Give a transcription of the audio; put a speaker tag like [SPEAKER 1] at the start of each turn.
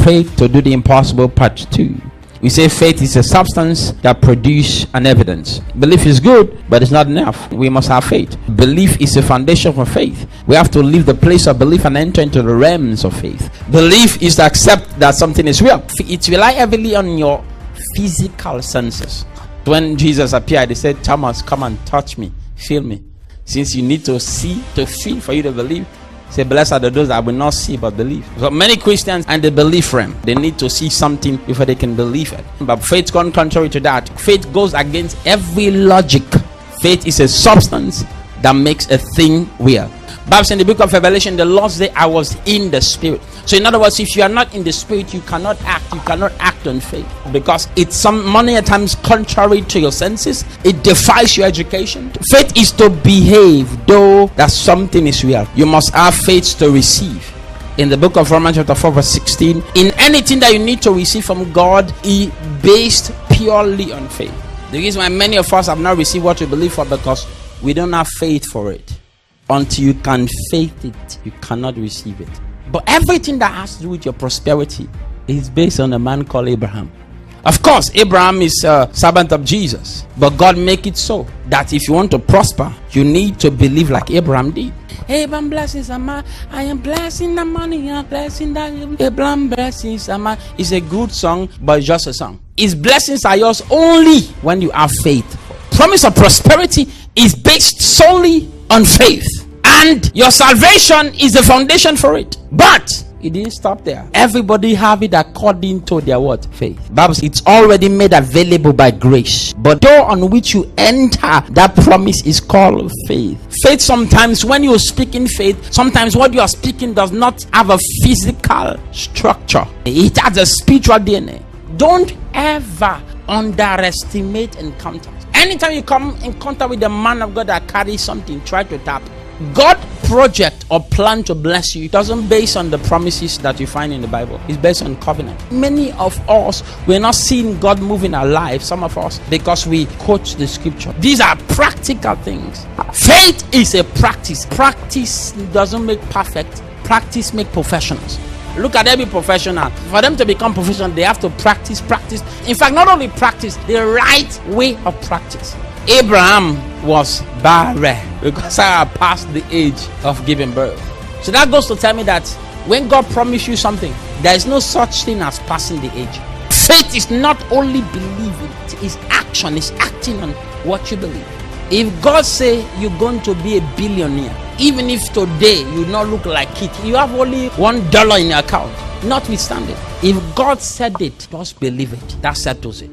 [SPEAKER 1] faith to do the impossible part 2. We say faith is a substance that produces an evidence. Belief is good, but it's not enough. We must have faith. Belief is a foundation for faith. We have to leave the place of belief and enter into the realms of faith. Belief is to accept that something is real. It relies heavily on your physical senses. When Jesus appeared, he said, Thomas, come and touch me, feel me. Since you need to see to feel for you to believe, say, blessed are those that will not see but believe. So many Christians and the belief realm, they need to see something before they can believe it. But faith goes contrary to that. Faith goes against every logic. Faith is a substance that makes a thing real. Bible in the book of Revelation, the Lord said, I was in the spirit. So in other words, if you are not in the spirit, you cannot act on faith, because it's many times contrary to your senses. It defies your education. Faith is to behave though that something is real. You must have faith to receive. In the book of Romans chapter 4 verse 16, in anything that you need to receive from God is based purely on faith. The reason why many of us have not received what we believe for, because we don't have faith for it. Until you can faith it, you cannot receive it. But everything that has to do with your prosperity is based on a man called Abraham. Of course, Abraham is a servant of Jesus, but God make it so that if you want to prosper, you need to believe like Abraham did. Abraham blessings are mine. I am blessing the money. I am blessing that. Abraham blessings are mine. It's a good song, but it's just a song. His blessings are yours only when you have faith. Promise of prosperity is based solely on faith, and your salvation is the foundation for it. But it didn't stop there. Everybody have it according to their what? Faith. Bible says it's already made available by grace, but door on which you enter that promise is called faith. Faith, sometimes when you speak in faith, sometimes what you are speaking does not have a physical structure. It has a spiritual DNA. Don't ever underestimate encounters. Anytime you come in contact with a man of God that carries something, try to tap. God project or plan to bless you, it doesn't based on the promises that you find in the Bible. It's based on covenant. Many of us, we're not seeing God move in our lives, some of us, because we quote the scripture. These are practical things. Faith is a practice. Practice doesn't make perfect. Practice make professionals. Look at every professional. For them to become professional, they have to practice. In fact, not only practice, the right way of practice. Abraham was barren because I passed the age of giving birth. So that goes to tell me that when God promised you something, there is no such thing as passing the age. Faith is not only believing, it is action, it's acting on what you believe. If God say you're going to be a billionaire, even if today you not look like it, you have only $1 in your account, notwithstanding, if God said it, just believe it. That settles it.